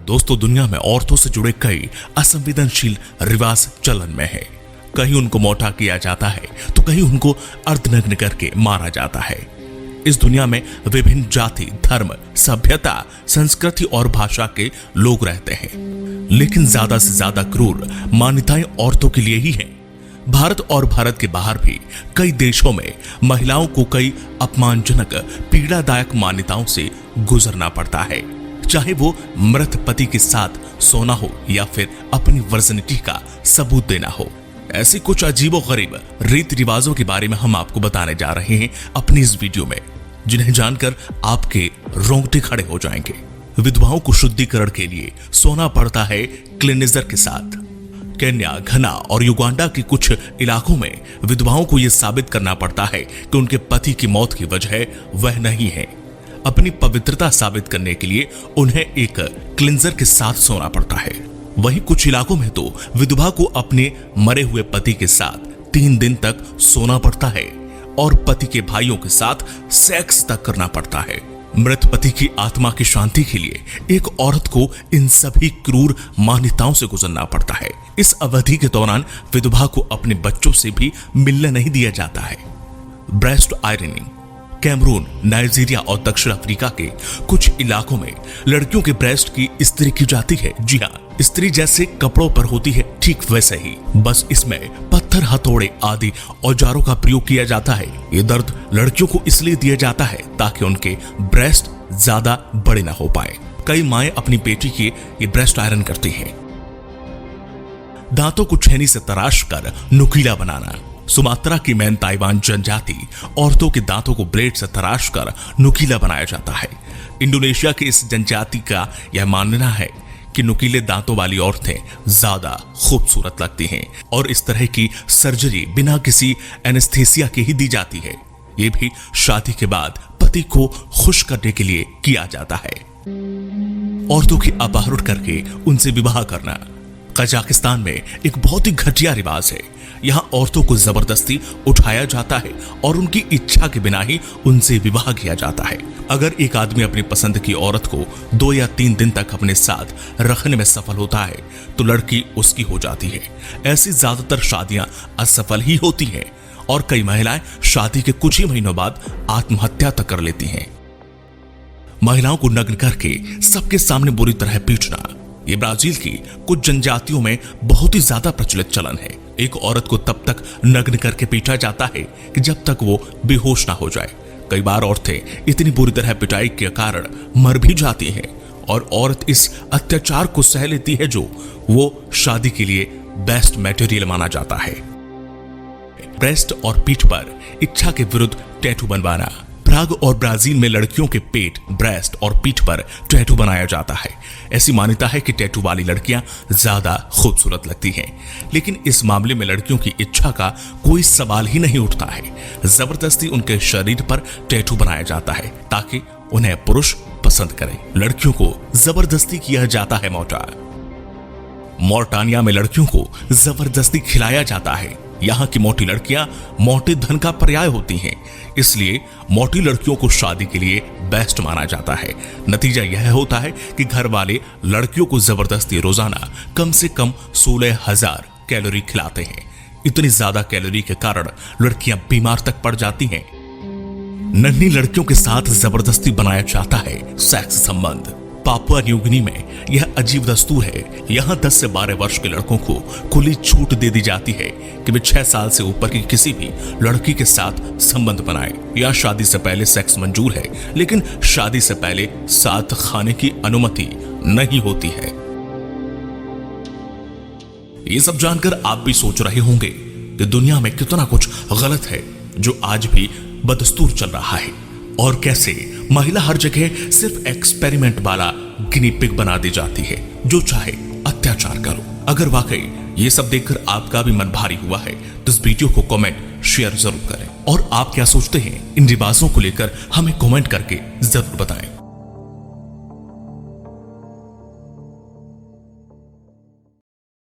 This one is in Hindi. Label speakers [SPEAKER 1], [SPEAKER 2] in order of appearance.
[SPEAKER 1] दोस्तों, दुनिया में औरतों से जुड़े कई असंवेदनशील रिवाज चलन में है। कहीं उनको मोटा किया जाता है तो कहीं उनको अर्धनग्न करके मारा जाता है। इस दुनिया में विभिन्न जाति, धर्म, सभ्यता, संस्कृति और भाषा के लोग रहते हैं, लेकिन ज्यादा से ज्यादा क्रूर मान्यताएं औरतों के लिए ही हैं। भारत और भारत के बाहर भी कई देशों में महिलाओं को कई अपमानजनक, पीड़ादायक मान्यताओं से गुजरना पड़ता है, चाहे वो मृत पति के साथ सोना हो या फिर अपनी वर्जिनिटी का सबूत देना हो। ऐसी कुछ अजीबोगरीब रीति रिवाजों के बारे में हम आपको बताने जा रहे हैं अपनी इस वीडियो में, जिन्हें जानकर आपके रोंगटे खड़े हो जाएंगे। विधवाओं को शुद्धिकरण के लिए सोना पड़ता है क्लींजर के साथ। केन्या, घना और युगांडा के कुछ इलाकों में विधवाओं को यह साबित करना पड़ता है कि उनके पति की मौत की वजह वह नहीं है। अपनी पवित्रता साबित करने के लिए उन्हें एक क्लींजर के साथ सोना पड़ता है। वहीं कुछ इलाकों में तो विधवा को अपने मरे हुए पति के साथ 3 दिन तक सोना पड़ता है और पति के भाइयों के साथ सेक्स तक करना पड़ता है। मृत पति की आत्मा की शांति के लिए एक औरत को इन सभी क्रूर मान्यताओं से गुजरना पड़ता है। इस अवधि के दौरान विधवा को अपने बच्चों से भी मिलने नहीं दिया जाता है। Breast ironing. कैमरून, नाइजीरिया और दक्षिण अफ्रीका के कुछ इलाकों में लड़कियों के ब्रेस्ट की इस्त्री की जाती है। जी हाँ, इस्त्री जैसे कपड़ों पर होती है, ठीक वैसे ही, बस इसमें पत्थर, हथौड़े आदि औजारों का प्रयोग किया जाता है। ये दर्द लड़कियों को इसलिए दिया जाता है ताकि उनके ब्रेस्ट ज्यादा बड़े ना हो पाए। कई माएं अपनी बेटी के ये ब्रेस्ट आयरन करती हैं। दांतों को छेनी से तराश कर नुकीला बनाना। सुमात्रा की मैन ताइवान जनजाति औरतों के दांतों को ब्लेड से तराश कर नुकीला बनाया जाता है। इंडोनेशिया की इस जनजाति का यह मानना है कि नुकीले दांतों वाली औरतें ज्यादा खूबसूरत लगती हैं और इस तरह की सर्जरी बिना किसी एनेस्थेसिया के ही दी जाती है। ये भी शादी के बाद पति को खुश करने के लिए किया जाता है। औरतों की अपहरण करके उनसे विवाह करना। कजाकिस्तान में एक बहुत ही घटिया रिवाज है। यहाँ औरतों को जबरदस्ती उठाया जाता है और उनकी इच्छा के बिना ही उनसे विवाह किया जाता है। अगर एक आदमी अपनी पसंद की औरत को 2 या 3 दिन तक अपने साथ रखने में सफल होता है तो लड़की उसकी हो जाती है। ऐसी ज्यादातर शादियां असफल ही होती हैं और कई महिलाएं शादी के कुछ ही महीनों बाद आत्महत्या तक कर लेती हैं। महिलाओं को नग्न करके सबके सामने बुरी तरह पीटना, ये ब्राजील की कुछ जनजातियों में बहुत ही ज्यादा प्रचलित चलन है। एक औरत को तब तक नग्न करके पीटा जाता है कि जब तक वो बेहोश ना हो जाए। कई बार औरतें इतनी बुरी तरह पिटाई के कारण मर भी जाती हैं और औरत इस अत्याचार को सह लेती है जो वो शादी के लिए बेस्ट मटेरियल माना जाता है। ब्रेस्ट और पीठ पर इच्छा के विरुद्ध टैटू बनवाना। प्राग और ब्राजील में लड़कियों के पेट, ब्रेस्ट और पीठ पर टैटू बनाया जाता है। ऐसी मान्यता है कि टैटू वाली लड़कियां ज्यादा खूबसूरत लगती हैं, लेकिन इस मामले में लड़कियों की इच्छा का कोई सवाल ही नहीं उठता है। जबरदस्ती उनके शरीर पर टैटू बनाया जाता है ताकि उन्हें पुरुष पसंद करें। लड़कियों को जबरदस्ती किया जाता है मोटा। मोर्टानिया में लड़कियों को जबरदस्ती खिलाया जाता है। यहाँ की मोटी लड़कियां मोटे धन का पर्याय होती हैं, इसलिए मोटी लड़कियों को शादी के लिए बेस्ट माना जाता है। नतीजा यह होता है कि घर वाले लड़कियों को जबरदस्ती रोजाना कम से कम 16,000 कैलोरी खिलाते हैं। इतनी ज्यादा कैलोरी के कारण लड़कियां बीमार तक पड़ जाती हैं। नन्ही लड़कियों के साथ जबरदस्ती बनाया जाता है सेक्स संबंध। पापुआ न्यू गिनी में यह अजीब दस्तूर है। यहाँ 10 से 12 वर्ष के लड़कों को खुली छूट दे दी जाती है कि वे 6 साल से ऊपर की किसी भी लड़की के साथ संबंध बनाएं। या शादी से पहले सेक्स मंजूर है, लेकिन शादी से पहले साथ खाने की अनुमति नहीं होती है। ये सब जानकर आप भी सोच रहे होंगे कि दुनिया में कितना कुछ गलत है जो आज भी बदस्तूर चल रहा है और कैसे महिला हर जगह सिर्फ एक्सपेरिमेंट वाला गिनी पिग बना दी जाती है, जो चाहे अत्याचार करो। अगर वाकई ये सब देखकर आपका भी मन भारी हुआ है तो इस वीडियो को कमेंट शेयर जरूर करें और आप क्या सोचते हैं इन रिवाजों को लेकर हमें कमेंट करके जरूर बताएं।